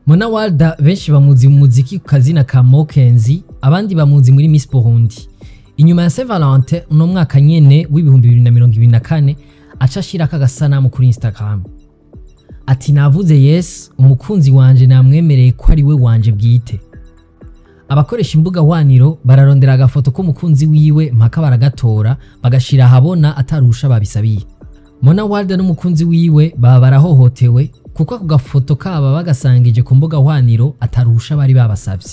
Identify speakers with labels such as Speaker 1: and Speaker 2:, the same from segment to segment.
Speaker 1: Mona Walda benshi bamuzi mu muziki ku kazina ka Mokenzi, abandi bamuzi muri Miss Burundi. Inyuma ya Saint Valentin uno mwaka nyene w'2024 aca ashirako agasanamu kuri Instagram. Ati navuze yes, umukunzi wanje namwemereye ko ari we wanje bwite. Abakoresha imbuga hwaniro bararondera agafoto ko mukunzi wiwe mpaka baragatora bagashira habona atarusha babisabiye. Mona Walda n'umukunzi wiwe baba barahohotewe kuko ako gafoto kaba bagasangije ku mbuga hwaniro atarusha bari babasavye.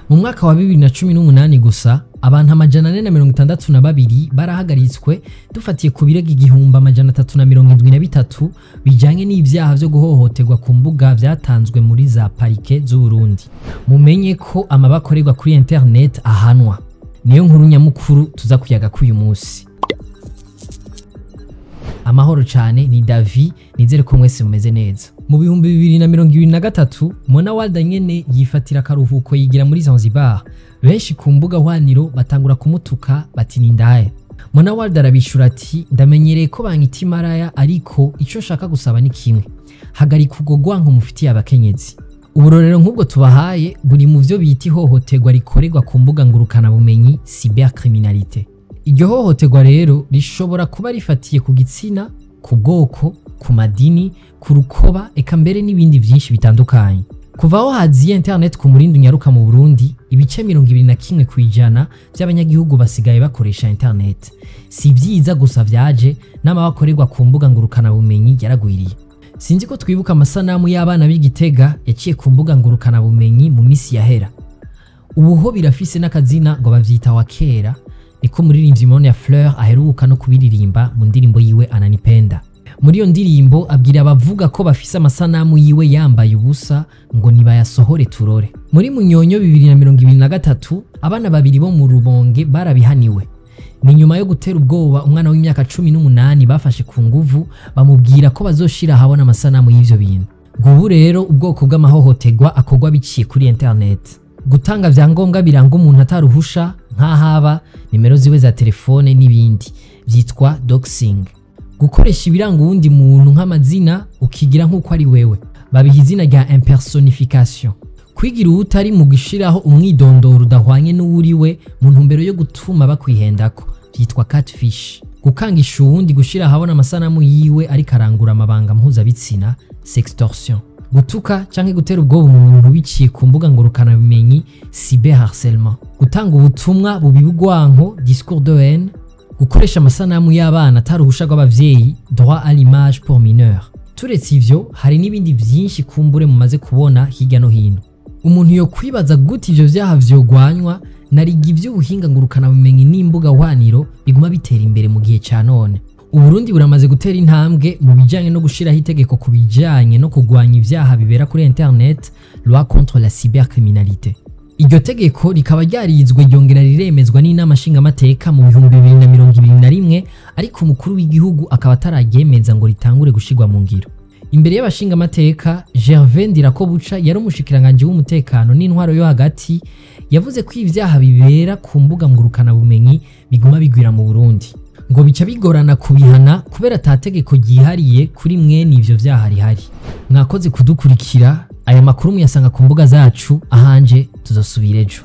Speaker 1: Mu mwaka wa 2018 gusa abantu 462 barahagaritswe dufatiye ku birego 1373 bijanye n'ivyaha vyo guhohoterwa ku mbuga vyatanzwe muri za parike z'u Burundi. Mumenye ko amabakorerwa kuri internet ahanwa. Niyo nkuru nyamukuru tuza kuyaga k'uyu munsi. Amahoro cyane ni Davi, nizere ko mwese mumeze neza. Mu 2023 Mona Walda nyene yifatira karuhuko yigira muri Zanzibar. Benshi ku mbuga hwaniro batangura kumutuka bati nindaye. Mona Walda arabishura ati ndamenyereye ko bankita maraya ariko ico shaka gusaba ni kimwe. Hagarika kugogwa nko mufitiye abakenyezi. Uburorero nk'ubwo tubahaye buri mu vyo bita ihohoterwa rikorerwa ku mbuga ngurukana bumenyi cybercriminalité. Iryo hohoterwa rero rishobora kuba rifatiye ku gitsina, ku bwoko, ku madini, ku rukoba eka mbere n'ibindi byinshi bitandukanye. Kuva aho haziye internet ku murindi nyaruka mu Burundi, ibice 21% by'abanyagihugu basigaye bakoresha internet. Si byiza gusa vyaje n'amabakorerwa ku mbuga ngurukana bumenyi yaragwiriye. Sinzi ko twibuka amasanamu y'abana b'Igitega yaciye ku mbuga ngurukana bumenyi mu misi yahera. Ubuho birafise n'akazina ngo bavyita wa kera. Niko muririmbyi Mona Fleur aheruka no kubiririmba mu ndirimbo yiwe Ananipenda. Muri iyo ndirimbo abwira abavuga ko bafise amasanamu yiwe yambaye ubusa ngo nibayasohore turore. Muri Munyonyo 2023 abana babiri bo mu Rubonge barabihaniwe. Ni nyuma yo gutera ubwoba umwana w'imyaka 18 bafashe ku nguvu bamubwira ko bazoshira habona amasanamu y'ivyo bintu. Gubu rero ubwoko bw'amahohoterwa akogwa biciye kuri internet. Gutanga vyangombwa biranga umuntu ataruhusha nk'ahaba nimero ziwe za telefone n'ibindi byitwa doxing. Gukoresha ibiranga uwundi muntu nk'amazina ukigira nk'uko ari wewe babiha izina rya impersonification. Kwigira utari mu gishiraho umwidondoro udahwanye n'uwuriwe mu ntumbero yo gutuma bakwihendako byitwa catfish. Gukangisha uwundi gushira habona amasanamu yiwe ari karangura amabanga mpuzabitsina sextortion. Gutuka canke gutera ubwoba umuntu biciye ku mbuga ngurukana bimenyi cyberharcèlement. Gutanga ubutumwa bubibugwanko discours de haine. Gukoresha amasanamu y'abana ataruhusha rw'abavyeyi droit à l'image pour mineurs. Turetse ivyo hari n'ibindi vyinshi kumbure mumaze kubona hirya no hino. Umuntu yo kwibaza gute ivyo vyaha vyogwanywa narigi ivy'ubuhinga ngurukana bimenyi n'imbuga hwaniro biguma bitera imbere mu gihe ca none. Uburundi buramaze gutera intambwe mu bijanye no gushiraho itegeko ku bijanye no kugwanya ivyaha bibera kuri internet, loi contre la cybercriminalité. Iryo tegeko rikaba ryarizwe ryongera riremezwa n'inama nshingamateka mu 2021 ariko umukuru w'igihugu akaba atararyemeza ngo ritangure gushigwa mu ngiro. Imbere y'abashingamateka, Gervais Ndirakobuca yari umushikiranganje w'umutekano n'intwaro yo hagati yavuze ko ivyaha bibera ku mbuga ngurukana bumenyi biguma bigwira mu Burundi. Ngo bica bigorana kubihana kubera atategeko ryihariye kuri mwene ivyo vyaha rihari. Mwakoze kudukurikira, aya makuru muyasanga ku mbuga zacu ahanje tuzosubira ejo.